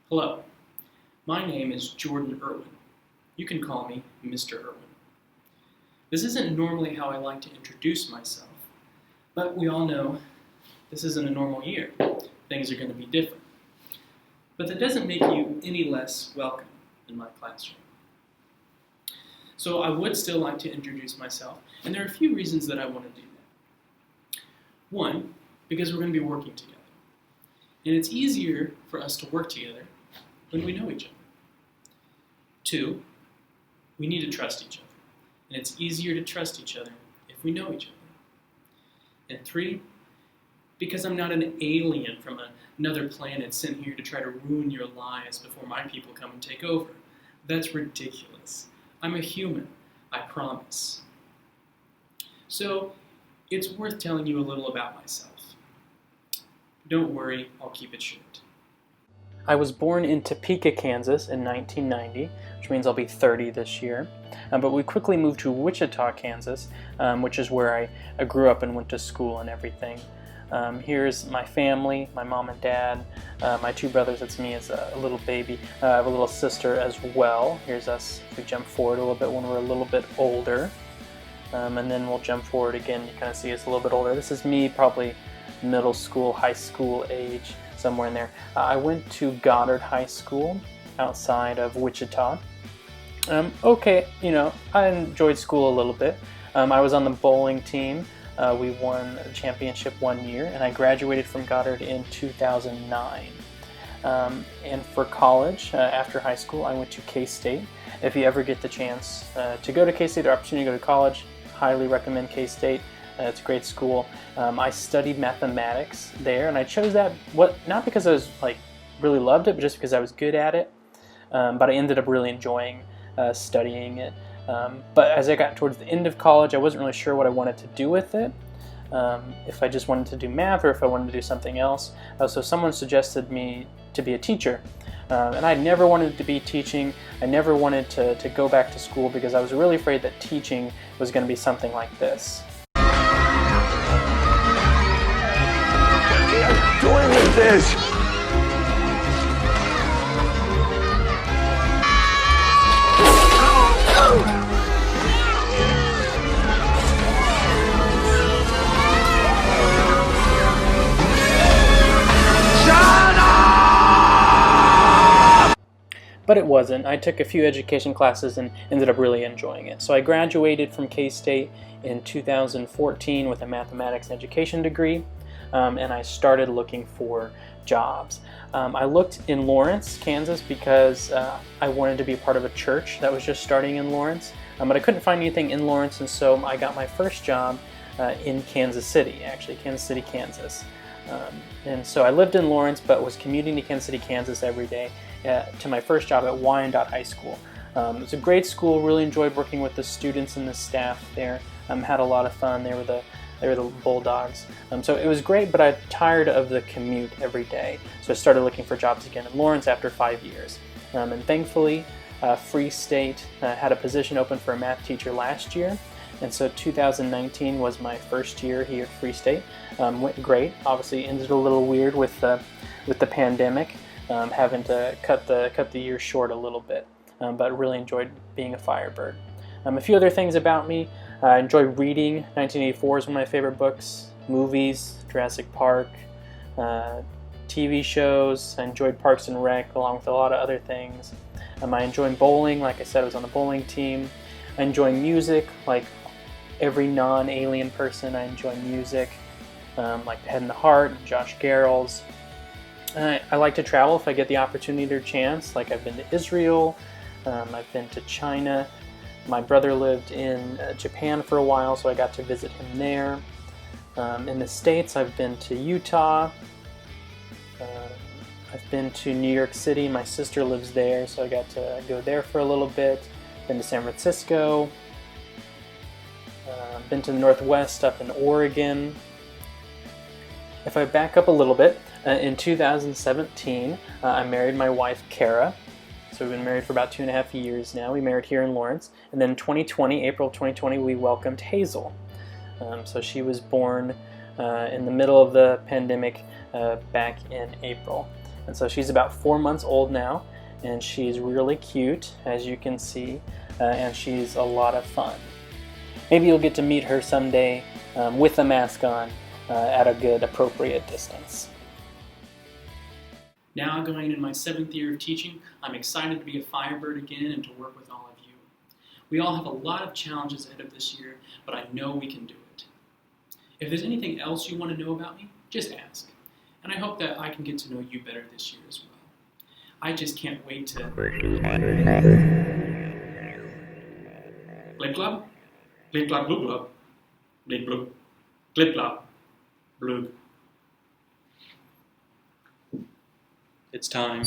Hello, my name is Jordan Erwin. You can call me Mr. Erwin. This isn't normally how I like to introduce myself, but we all know this isn't a normal year. Things are going to be different. But that doesn't make you any less welcome in my classroom. So I would still like to introduce myself, and there are a few reasons that I want to do that. One, because we're going to be working together. And it's easier for us to work together when we know each other. Two, we need to trust each other. And it's easier to trust each other if we know each other. And three, because I'm not an alien from another planet sent here to try to ruin your lives before my people come and take over. That's ridiculous. I'm a human, I promise. So, it's worth telling you a little about myself. Don't worry, I'll keep it short. I was born in Topeka, Kansas in 1990, which means I'll be 30 this year. But we quickly moved to Wichita, Kansas, which is where I grew up and went to school and everything. Here's my family, my mom and dad, my two brothers, that's me as a little baby. I have a little sister as well. Here's us, if we jump forward a little bit when we're a little bit older. And then we'll jump forward again, you kind of see us a little bit older. This is me, probably middle school, high school age, somewhere in there. I went to Goddard High School outside of Wichita. I enjoyed school a little bit. I was on the bowling team. We won a championship one year, and I graduated from Goddard in 2009. And for college, after high school, I went to K-State. If you ever get the chance to go to K-State or opportunity to go to college, highly recommend K-State. It's a great school. I studied mathematics there, and I chose that not because I was really loved it, but just because I was good at it. But I ended up really enjoying studying it. But as I got towards the end of college, I wasn't really sure what I wanted to do with it. If I just wanted to do math or if I wanted to do something else. So someone suggested me to be a teacher. And I never wanted to be teaching. I never wanted to go back to school because I was really afraid that teaching was going to be something like this. What are you doing with this? But it wasn't. I took a few education classes and ended up really enjoying it. So I graduated from K-State in 2014 with a mathematics and education degree, and I started looking for jobs. I looked in Lawrence, Kansas, because I wanted to be a part of a church that was just starting in Lawrence, but I couldn't find anything in Lawrence, and so I got my first job in Kansas City, actually, Kansas City, Kansas. And so I lived in Lawrence, but was commuting to Kansas City, Kansas every day to my first job at Wyandotte High School. It was a great school, really enjoyed working with the students and the staff there, had a lot of fun. They were the Bulldogs. So it was great, but I'm tired of the commute every day. So I started looking for jobs again in Lawrence after 5 years. And thankfully, Free State had a position open for a math teacher last year. And so 2019 was my first year here at Free State. Went great. Obviously ended a little weird with the pandemic, having to cut the year short a little bit. But really enjoyed being a Firebird. A few other things about me. I enjoy reading. 1984 is one of my favorite books. Movies, Jurassic Park, TV shows. I enjoyed Parks and Rec along with a lot of other things. I enjoy bowling. Like I said, I was on the bowling team. I enjoy music. Like every non-alien person, I enjoy music. Like The Head and the Heart, Josh Garrels. I like to travel if I get the opportunity or chance. Like I've been to Israel. I've been to China. My brother lived in Japan for a while, so I got to visit him there. In the States, I've been to Utah. I've been to New York City. My sister lives there, so I got to go there for a little bit. Been to San Francisco. Been to the Northwest, up in Oregon. If I back up a little bit, in 2017, I married my wife, Kara. So we've been married for about 2.5 years now. We married here in Lawrence. And then in 2020, April 2020, we welcomed Hazel. So she was born in the middle of the pandemic back in April. And so she's about 4 months old now, and she's really cute, as you can see, and she's a lot of fun. Maybe you'll get to meet her someday with a mask on at a good, appropriate distance. Now going in my 7th year of teaching, I'm excited to be a Firebird again and to work with all of you. We all have a lot of challenges ahead of this year, but I know we can do it. If there's anything else you want to know about me, just ask. And I hope that I can get to know you better this year as well. I just can't wait to... Glib glub, glib glub glub glub, glib glub, glib glub, blub. It's time.